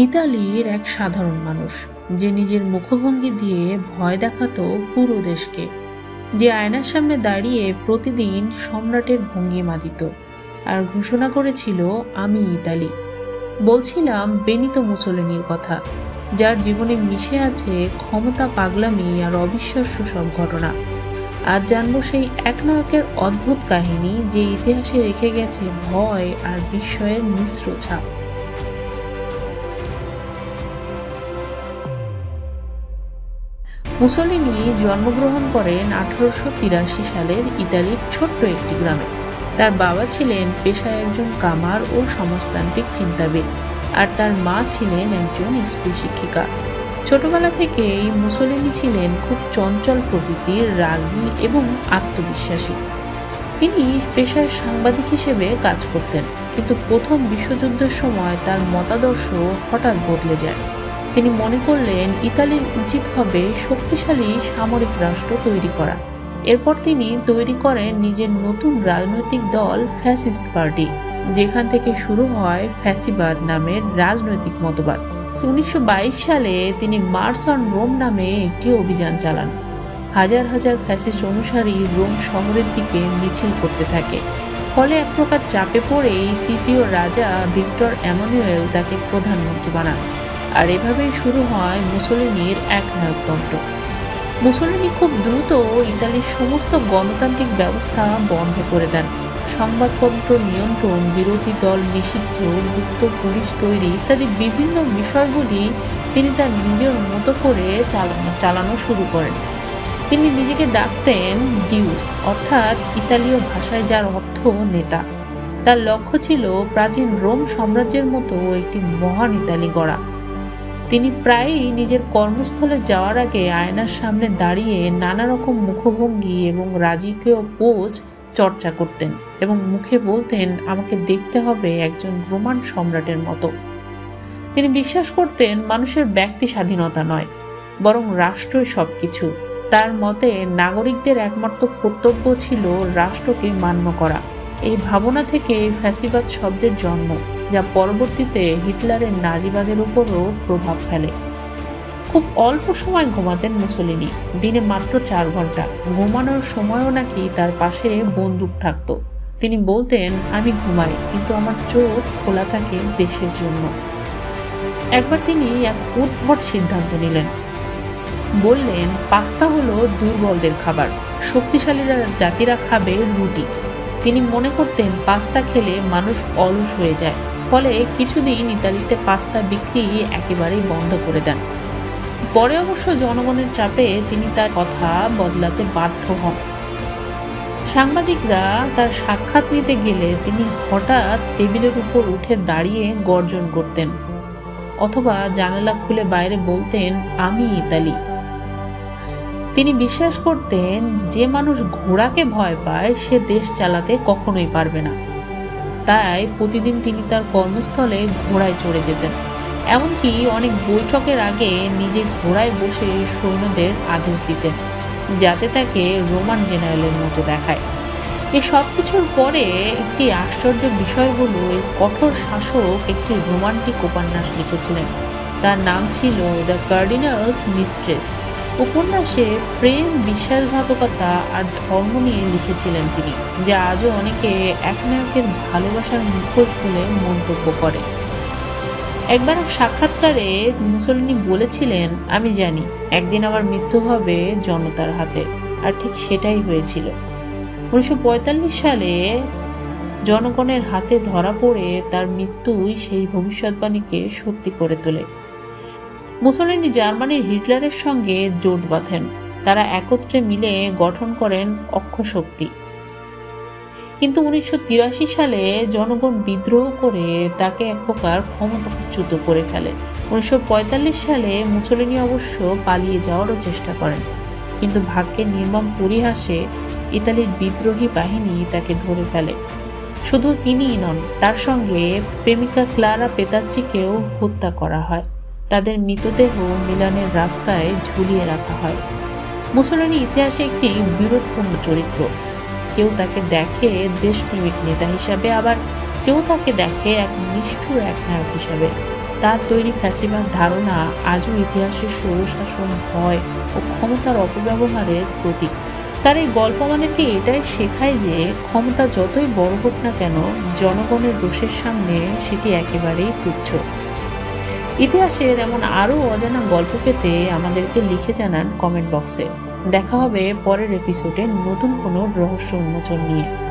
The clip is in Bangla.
ইতালির এক সাধারণ মানুষ, যে নিজের মুখভঙ্গি দিয়ে ভয় দেখাতো পুরো দেশকে, যে আয়নার সামনে দাঁড়িয়ে প্রতিদিন সম্রাটের ভঙ্গিমা দিত আর ঘোষণা করেছিল, আমি ইতালি। বলছিলাম বেনিতো মুসোলিনির কথা, যার জীবনে মিশে আছে ক্ষমতা, পাগলামি আর অবিশ্বাস্য সব ঘটনা। আজ জানবো সেই এক নায়কের অদ্ভুত কাহিনী, যে ইতিহাসে রেখে গেছে ভয় আর বিস্ময়ের মিশ্র ছাপ। মুসোলিনি জন্মগ্রহণ করেন 1883 সালের ইতালির ছোট্ট একটি গ্রামে। তার বাবা ছিলেন পেশায় একজন কামার ও সমাজতান্ত্রিক চিন্তাবিদ, আর তার মা ছিলেন একজন স্কুল শিক্ষিকা। ছোটবেলা থেকেই মুসোলিনি ছিলেন খুব চঞ্চল প্রকৃতির, রাগী এবং আত্মবিশ্বাসী। তিনি পেশায় সাংবাদিক হিসেবে কাজ করতেন, কিন্তু প্রথম বিশ্বযুদ্ধের সময় তার মতাদর্শ হঠাৎ বদলে যায়। তিনি মনে করলেন ইতালির উচিত হবে শক্তিশালী সামরিক রাষ্ট্র তৈরি করা। এরপর তিনি তৈরি করেন নিজের নতুন রাজনৈতিক দল ফ্যাসিস্ট পার্টি, যেখান থেকে শুরু হয় ফ্যাসিবাদ নামের রাজনৈতিক মতবাদ। 1922 সালে তিনি মার্চ অন রোম নামে একটি অভিযান চালান। হাজার হাজার ফ্যাসিস্ট অনুসারী রোম শহরের দিকে মিছিল করতে থাকে। ফলে এক প্রকার চাপে পড়েই তৃতীয় রাজা ভিক্টর এমানুয়েল তাকে প্রধানমন্ত্রী বানান। আর এভাবেই শুরু হয় মুসোলিনির একনায়কতন্ত্র। মুসোলিনি খুব দ্রুত ইতালির সমস্ত গণতান্ত্রিক ব্যবস্থা বন্ধ করে দেন। সংবাদপত্র নিয়ন্ত্রণ, বিরোধী দল নিষিদ্ধ, গুপ্ত পুলিশ তৈরি ইত্যাদি বিভিন্ন বিষয়গুলি তিনি তার নিজের মতো করে চালানো শুরু করেন। তিনি নিজেকে ডাকতেন ডিউস, অর্থাৎ ইতালীয় ভাষায় যার অর্থ নেতা। তার লক্ষ্য ছিল প্রাচীন রোম সাম্রাজ্যের মতো একটি মহান ইতালি গড়া। তিনি প্রায়ই নিজের কর্মস্থলে যাওয়ার আগে আয়নার সামনে দাঁড়িয়ে নানা রকম মুখভঙ্গি এবং রাজকীয় পোজ চর্চা করতেন এবং মুখে বলতেন, আমাকে দেখতে হবে একজন রোমান সম্রাটের মতো। তিনি বিশ্বাস করতেন মানুষের ব্যক্তি স্বাধীনতা নয়, বরং রাষ্ট্রই সবকিছু। তার মতে নাগরিকদের একমাত্র কর্তব্য ছিল রাষ্ট্রকে মান্য করা। এই ভাবনা থেকে ফ্যাসিবাদ শব্দের জন্ম, যা পরবর্তীতে হিটলারের নাজিবাদের উপরও প্রভাব ফেলে। খুব অল্প সময় ঘুমাতেন মুসোলিনি, দিনে মাত্র 4 ঘন্টা। ঘুমানোর সময়ও নাকি তার পাশে বন্দুক থাকতো। তিনি বলতেন, আমি ঘুমাই, কিন্তু আমার চোখ খোলা থাকে দেশের জন্য। একবার তিনি এক উদ্ভট সিদ্ধান্ত নিলেন। বললেন, পাস্তা হলো দুর্বলদের খাবার, শক্তিশালী জাতিরা খাবে রুটি। তিনি মনে করতেন পাস্তা খেলে মানুষ অলস হয়ে যায়। ফলে কিছুদিন ইতালিতে পাস্তা বিক্রি একেবারেই বন্ধ করে দেন। পরে অবশ্য জনগণের চাপে তিনি তার কথা বদলাতে বাধ্য হন। সাংবাদিকরা তার সাক্ষাৎ নিতে গেলে তিনি হঠাৎ টেবিলের উপর উঠে দাঁড়িয়ে গর্জন করতেন, অথবা জানালা খুলে বাইরে বলতেন, আমি ইতালি। তিনি বিশ্বাস করতেন, যে মানুষ ঘোড়াকে ভয় পায় সে দেশ চালাতে কখনোই পারবে না। তাই প্রতিদিন তিনি তার কর্মস্থলে ঘোড়ায় চড়ে যেতেন। এমনকি অনেক বৈঠকের আগে নিজে ঘোড়ায় বসে সৈন্যদের আদেশ দিতেন, যাতে তাকে রোমান জেনারেলের মতো দেখায়। এই সব কিছুর পরে একটি আশ্চর্য বিষয় হলো, এই কঠোর শাসক একটি রোমান্টিক উপন্যাস লিখেছিলেন। তার নাম ছিল দ্য কার্ডিনালস মিস্ট্রেস। উপন্যাসে প্রেম, বিশ্বাসঘাতকতা আর ধর্ম নিয়ে লিখেছিলেন তিনি, যা আজও অনেকে একনায়কের ভালোবাসার মুখোশ বলে মন্তব্য করে। একবার এক সাক্ষাৎকারে মুসোলিনি বলেছিলেন, আমি জানি একদিন আমার মৃত্যু হবে জনতার হাতে। আর ঠিক সেটাই হয়েছিল। 1945 সালে জনগণের হাতে ধরা পড়ে তার মৃত্যুই সেই ভবিষ্যৎবাণীকে সত্যি করে তোলে। মুসোলিনি জার্মানির হিটলারের সঙ্গে জোট বাঁধেন। তারা একত্রে মিলে গঠন করেন অক্ষশক্তি। কিন্তু 1983 সালে জনগণ বিদ্রোহ করে তাকে এক প্রকার ক্ষমতাচ্যুত করে ফেলে। 1945 সালে মুসোলিনি অবশ্য পালিয়ে যাওয়ারও চেষ্টা করেন, কিন্তু ভাগ্যের নির্মম পরিহাসে ইতালির বিদ্রোহী বাহিনী তাকে ধরে ফেলে। শুধু তিনিই নন, তার সঙ্গে প্রেমিকা ক্লারা পেতাচ্চিকেও হত্যা করা হয়। তাদের মৃতদেহ মিলানের রাস্তায় ঝুলিয়ে রাখা হয়। মুসোলিনি ইতিহাসে একটি বিরোধপূর্ণ চরিত্র। কেউ তাকে দেখে দেশপ্রেমিক নেতা হিসাবে, আবার কেউ তাকে দেখে এক নিষ্ঠুর একনায়ক হিসাবে। তার তৈরি ফ্যাসিবাদ ধারণা আজও ইতিহাসের স্বৈরশাসন, ভয় ও ক্ষমতার অপব্যবহারের প্রতীক। তার এই গল্প আমাদেরকে এটাই শেখায় যে ক্ষমতা যতই বড় হোক না কেন, জনগণের রোষের সামনে সেটি একেবারেই তুচ্ছ। ইতিহাসের এমন আরও অজানা গল্প পেতে আমাদেরকে লিখে জানান কমেন্ট বক্সে। দেখা হবে পরের এপিসোডে নতুন কোনো রহস্য উন্মোচন নিয়ে।